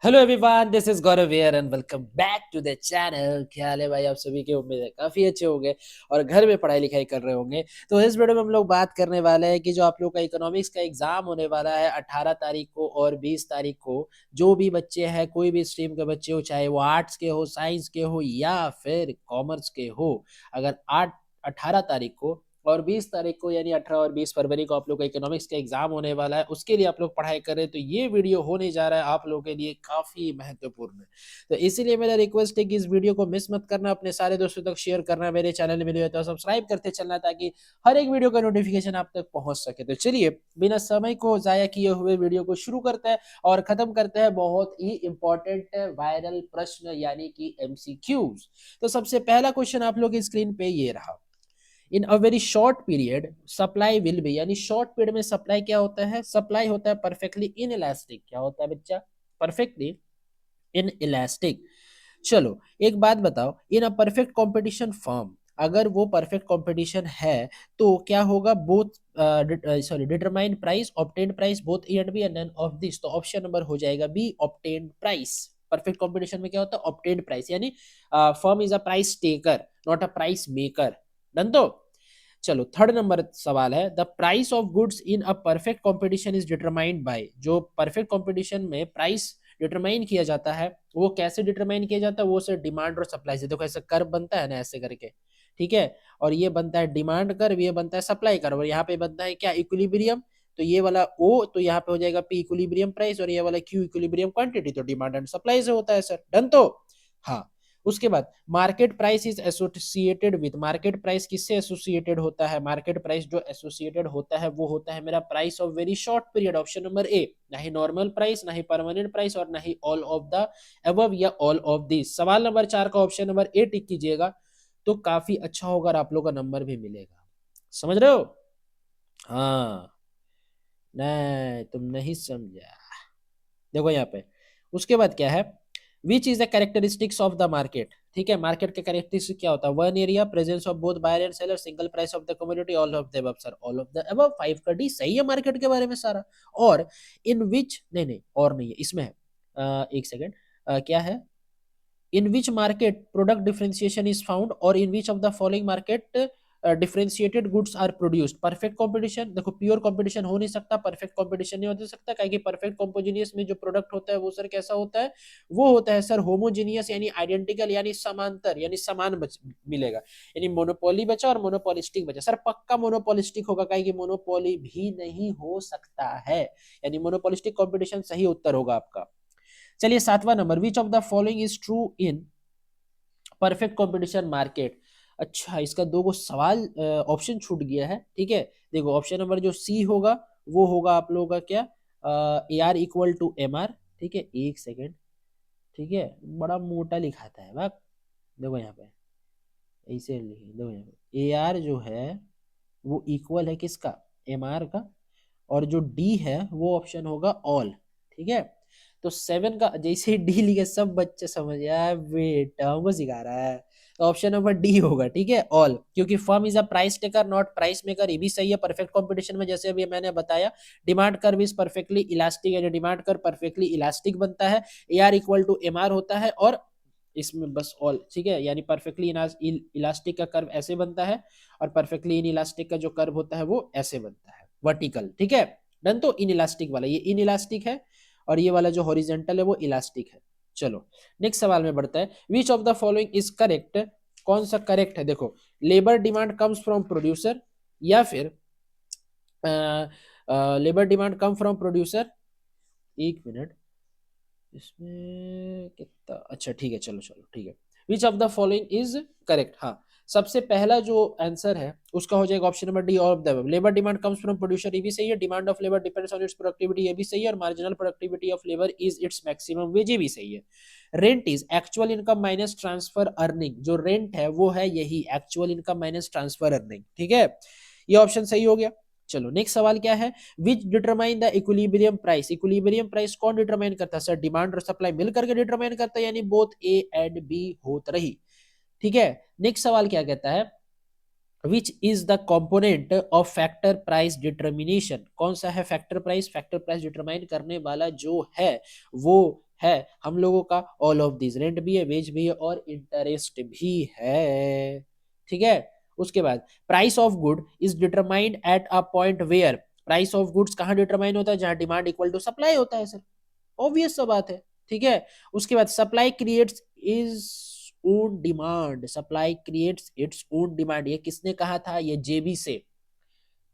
Hello everyone, this is Gaurav here and welcome back to the channel. क्या हाल है भाई? आप सभी के उम्मीद है काफी अच्छे होंगे और घर में पढ़ाई लिखाई कर रहे होंगे। तो इस वीडियो में हम लोग बात करने वाले हैं कि जो आप लोग का इकोनॉमिक्स का एग्जाम होने वाला है 18 तारीख को और 20 तारीख को। जो भी बच्चे हैं, कोई भी स्ट्रीम के बच्चे हो, चाहे वो आर्ट्स के हो, साइंस के हो या फिर कॉमर्स के हो, अगर 18 तारीख को और 20 तारीख को यानी 18 और 20 फरवरी को आप लोग का इकोनॉमिक्स का एग्जाम होने वाला है, उसके लिए आप लोग पढ़ाई करें तो ये वीडियो होने जा रहा है आप लोगों के लिए काफी महत्वपूर्ण। तो इसीलिए मेरा रिक्वेस्ट है कि इस वीडियो को मिस मत करना, अपने सारे दोस्तों तक शेयर करना, मेरे चैनल में तो सब्सक्राइब करते चलना ताकि हर एक वीडियो का नोटिफिकेशन आप तक पहुंच सके। तो चलिए बिना समय को जाया किए हुए वीडियो को शुरू करते हैं और खत्म करते हैं बहुत ही इंपॉर्टेंट वायरल प्रश्न यानी कि एमसीक्यूज। तो सबसे पहला क्वेश्चन आप लोग की स्क्रीन पे ये रहा। In a very short period supply will be, यानी शॉर्ट पीरियड में सप्लाई क्या होता है? सप्लाई होता है परफेक्टली इन इलास्टिक। क्या होता है बच्चा? Perfectly inelastic. चलो एक बात बताओ, in a perfect competition firm, अगर वो परफेक्ट कंपटीशन है तो क्या होगा? Both sorry determine price, obtain price both A and B and none of this. तो ऑप्शन नंबर हो जाएगा B, obtain price. Perfect competition में क्या होता है? ऑब्टेन प्राइस, यानी firm is a price taker not a price maker. Done. तो चलो थर्ड नंबर सवाल है, the price of goods in a perfect competition is determined by. जो परफेक्ट कंपटीशन में प्राइस डिटरमाइन किया जाता है वो कैसे डिटरमाइन किया जाता है? वो सिर्फ डिमांड और सप्लाई से। देखो ऐसे कर्व बनता है ना, ऐसे करके, ठीक है। और ये बनता है डिमांड कर्व, ये बनता है सप्लाई कर्व, और यहाँ पे बनता है क्या? इक्विलिब्रियम। तो ये वाला ओ तो यहाँ पे हो जाएगा पी इक्विलिब्रियम प्राइस, और ये वाला क्यू इक्विलिब्रियम क्वांटिटी। तो डिमांड एंड सप्लाई से होता है सर। डन। तो हाँ, उसके बाद market price is associated with, market price किससे एसोसिएटेड होता है? मार्केट प्राइस जो एसोसिएटेड होता है वो होता है मेरा price of very short period. Option number A, ना ही नॉर्मल प्राइस, ना ही परमानेंट प्राइस, और ना ही ऑल ऑफ द अबव या ऑल ऑफ दिस। सवाल नंबर 4 का ऑप्शन नंबर ए टिक कीजिएगा तो काफी अच्छा होगा और आप लोग का नंबर भी मिलेगा। समझ रहे हो? हाँ। नहीं, तुम नहीं समझा। देखो यहाँ पे उसके बाद क्या है, which is the characteristics of the market. ठीक है, मार्केट के कैरेक्टरिस्टिक क्या होता है? One area, presence of both buyer and seller, single price of the commodity, all of the above. Sir all of the above 5 का D सही है market के बारे में सारा। और इन विच, नहीं नहीं और नहीं है, इसमें है एक सेकेंड, क्या है, in which market product differentiation is found, और in which of the following market differentiated goods are produced. Perfect competition, देखो प्योर कंपटीशन हो नहीं सकता, परफेक्ट कंपटीशन नहीं हो सकता, क्योंकि परफेक्ट कंपोजिनियस में जो प्रोडक्ट होता है वो सर कैसा होता है? वो होता है सर होमोजीनियस, यानी आइडेंटिकल, यानी समांतर, यानी समान मिलेगा। यानी मोनोपोली बचा और मोनोपोलिस्टिक बचा। सर पक्का मोनोपोलिस्टिक होगा, क्योंकि मोनोपोली भी नहीं हो सकता है, यानी मोनोपोलिस्टिक कंपटीशन सही उत्तर होगा आपका। चलिए 7वां number, which of the following is true in perfect competition market. अच्छा, इसका दो गो सवाल ऑप्शन छूट गया है। ठीक है, देखो ऑप्शन नंबर जो सी होगा वो होगा आप लोगों का क्या? A R equal to M R. ठीक है, एक सेकेंड, ठीक है, बड़ा मोटा लिखाता है वाह। देखो यहाँ पे ऐसे लिखे, देखो यहाँ पे ए आर जो है वो इक्वल है किसका? एम आर का। और जो डी है वो ऑप्शन होगा ऑल। ठीक है, तो 7 का जैसे ही डी लिखे सब बच्चे समझ यार बेटा हमको सिखा रहा है। तो ऑप्शन नंबर डी होगा, ठीक है, ऑल, क्योंकि firm is a price taker not price maker. ये भी सही है परफेक्ट कंपटीशन में, जैसे अभी मैंने बताया demand curve is perfectly elastic, यानी डिमांड कर्व परफेक्टली इलास्टिक बनता है। A R equal to M R होता है, और इसमें बस ऑल। ठीक है, यानी परफेक्टली इलास्टिक का कर्व ऐसे बनता है, और परफेक्टली इन इलास्टिक का जो कर्व होता है वो ऐसे बनता है, वर्टिकल। ठीक है, डन। तो इन इलास्टिक वाला ये इन इलास्टिक है, और ये वाला जो हॉरिजेंटल है वो इलास्टिक है। चलो नेक्स्ट सवाल में बढ़ता है, विच of the following is correct. कौन सा करेक्ट है? देखो labour demand comes from producer, या फिर labour demand come from producer. एक मिनट, इसमें कितना, अच्छा ठीक है, चलो चलो ठीक है, विच of the following is correct. हाँ, सबसे पहला जो आंसर है उसका हो जाएगा option number D, all of the above. Labour demand comes from producer, ये भी सही है। Demand of labour depends on its productivity, ये भी सही है। और marginal productivity of labour is its maximum wage, ये भी सही है। Rent is actual income minus transfer earning, जो रेंट है वो है यही actual income minus transfer earning. ठीक है, ये ऑप्शन सही हो गया। चलो नेक्स्ट सवाल क्या है, विच determine the equilibrium price. Equilibrium price कौन डिटरमाइन करता है? सर डिमांड और सप्लाई मिलकर के डिटरमाइन करता है, यानी बोथ ए एंड बी होत रही। ठीक है, नेक्स्ट सवाल क्या कहता है, which is the component of factor price determination. कौन सा है factor price? Factor price determine करने वाला जो है वो है हम लोगों का? ऑल ऑफ दिस, रेंट भी है, वेज भी है और इंटरेस्ट भी है। ठीक है। उसके बाद price of good is determined at a point where, price of goods कहाँ डिटरमाइन होता है? जहां डिमांड इक्वल टू सप्लाई होता है सर, ऑब्वियस सा बात है। ठीक है। उसके बाद supply creates is own demand, supply creates its own demand, ये किसने कहा था? ये जेबी से।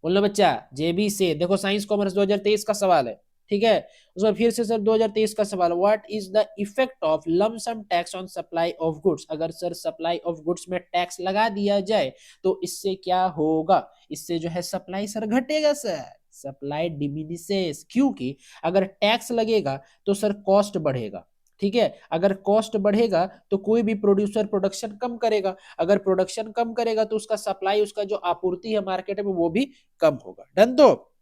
बोलो बच्चा, जेबी से। देखो साइंस कॉमर्स 2023 का सवाल है। ठीक है। उसमें फिर से सर 2023 का सवाल, what is the effect of lump sum tax on supply of goods, अगर सर सप्लाई ऑफ गुड्स में टैक्स लगा दिया जाए तो इससे क्या होगा? इससे जो है सप्लाई सर घटेगा सर, सप्लाई डिमिनिसेस, क्योंकि अगर टैक्स लगेगा तो सर कॉस्ट बढ़ेगा। ठीक है। अगर कॉस्ट बढ़ेगा तो कोई भी प्रोड्यूसर प्रोडक्शन कम करेगा, अगर प्रोडक्शन कम करेगा तो उसका सप्लाई, उसका जो आपूर्ति है मार्केट में वो भी कम होगा। डन। तो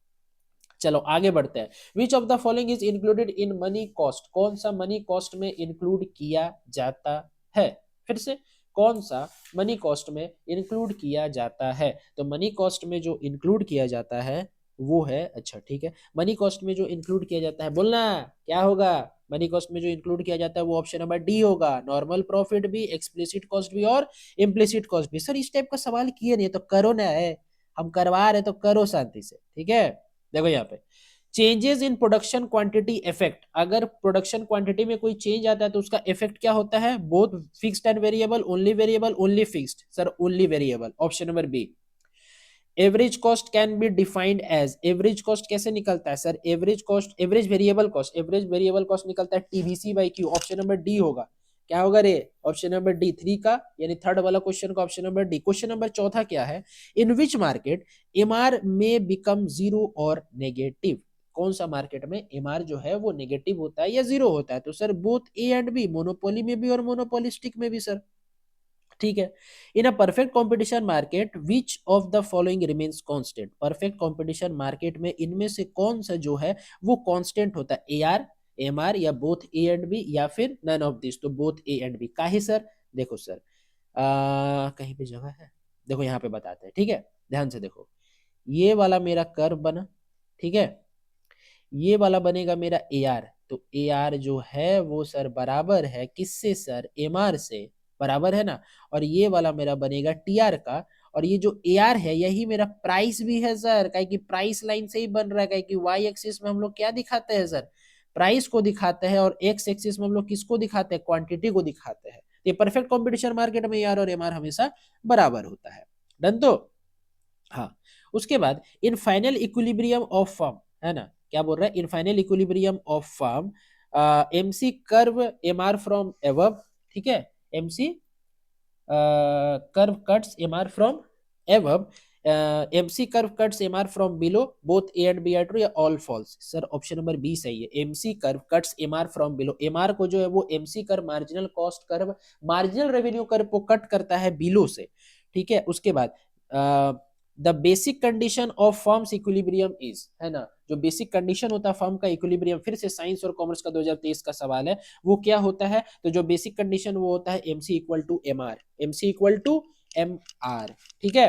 चलो आगे बढ़ते हैं। विच of the following is included in money cost, कौन सा मनी कॉस्ट में इंक्लूड किया जाता है? फिर से, कौन सा मनी कॉस्ट में इंक्लूड किया जाता है? तो मनी कॉस्ट में जो इंक्लूड किया जाता है वो है, अच्छा ठीक है, मनी कॉस्ट में जो इंक्लूड किया जाता है, बोलना क्या होगा? मनी कॉस्ट में जो इंक्लूड किया जाता है वो ऑप्शन नंबर डी होगा, नॉर्मल प्रॉफिट भी, एक्सप्लिसिट कॉस्ट भी और इम्प्लिसिट कॉस्ट भी। सर इस टाइप का सवाल किए नहीं तो करो ना, है हम करवा रहे तो करो शांति से। ठीक है। देखो यहाँ पे changes in production quantity effect, अगर प्रोडक्शन क्वांटिटी में कोई चेंज आता है तो उसका इफेक्ट क्या होता है? Both fixed and variable, only fixed, sir only variable, option number B. Average cost can be defined as, average cost कैसे निकलता है sir? Average cost, average variable cost निकलता है TVC by Q, option number D होगा। क्या होगा रे? Option number D, three का यानी थर्ड वाला क्वेश्चन का option number D. Question number चौथा क्या है? इन विच मार्केट एमआर में बिकम जीरो और नेगेटिव, कौन सा मार्केट में एमआर जो है वो नेगेटिव होता है या जीरो होता है? तो sir both A and B, monopoly में भी और मोनोपोलिस्टिक में भी सर। ठीक है। In a perfect competition market which of the following remains constant, perfect competition market में इनमें से कौन सा जो है वो कांस्टेंट होता है? ए आर, एम आर, या बोथ ए एंड बी, या फिर नन ऑफ दिस? तो बोथ ए एंड बी। काहे सर? देखो सर, कहीं पे जगह है, देखो यहाँ पे बताते हैं। ठीक है, ध्यान से देखो, ये वाला मेरा कर्व बना, ठीक है, ये वाला बनेगा मेरा ए आर, तो ए आर जो है वो सर बराबर है किससे सर? एम आर से, बराबर है ना। और ये वाला मेरा बनेगा टी आर का, और ये जो ए आर है यही मेरा प्राइस भी है सर, काहे कि प्राइस लाइन से ही बन रहा है, काहे कि वाई एक्सिस में हम लोग क्या दिखाते हैं सर? प्राइस को दिखाते हैं, और एक्स एक्सिस में हम लोग किसको दिखाते हैं? क्वांटिटी को दिखाते हैं। ये परफेक्ट कॉम्पिटिशन मार्केट में ए आर और एम आर हमेशा बराबर होता है। डन। तो हाँ, उसके बाद in final equilibrium of firm, है ना, क्या बोल रहा है? In final equilibrium of firm MC curve M R from above, ठीक है, MC curve cuts M R from above, MC curve cuts M R from below, both A and B are true या all false? Sir option number B सही है, MC curve cuts M R from below, M R को जो है वो MC curve, marginal cost curve, marginal revenue curve को cut करता है बिलो से। ठीक है। उसके बाद the basic condition of firms equilibrium is, है ना, जो बेसिक कंडीशन होता है फॉर्म का इक्विलिब्रियम, फिर से साइंस और कॉमर्स का 2023 का सवाल है, वो क्या होता है? तो जो बेसिक कंडीशन वो होता है MC equal to M R, MC equal to M R. ठीक है।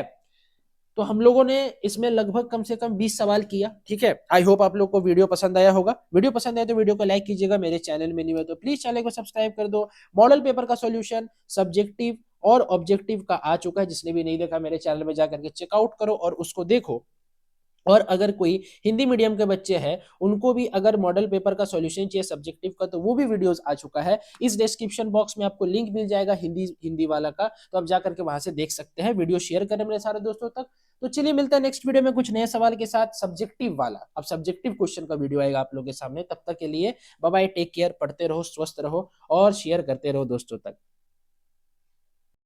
तो हम लोगों ने इसमें लगभग कम से कम 20 सवाल किया। ठीक है। आई होप आप लोग को वीडियो पसंद आया होगा। वीडियो पसंद आया तो वीडियो को लाइक कीजिएगा, मेरे चैनल में नहीं है तो प्लीज चैनल को सब्सक्राइब कर दो। मॉडल पेपर का सॉल्यूशन सब्जेक्टिव और ऑब्जेक्टिव का आ चुका है, जिसने भी नहीं देखा मेरे चैनल में जाकर के चेकआउट करो और उसको देखो। और अगर कोई हिंदी मीडियम के बच्चे हैं उनको भी अगर मॉडल पेपर का सॉल्यूशन चाहिए सब्जेक्टिव का, तो वो भी वीडियोस आ चुका है। इस डिस्क्रिप्शन बॉक्स में आपको लिंक मिल जाएगा हिंदी हिंदी वाला का, तो आप जाकर के वहां से देख सकते हैं। वीडियो शेयर करें मेरे सारे दोस्तों तक। तो चलिए मिलता है नेक्स्ट वीडियो में कुछ नए सवाल के साथ, सब्जेक्टिव वाला। अब सब्जेक्टिव क्वेश्चन का वीडियो आएगा आप लोगों के सामने। तब तक के लिए बाय बाय, टेक केयर, पढ़ते रहो, स्वस्थ रहो और शेयर करते रहो दोस्तों तक।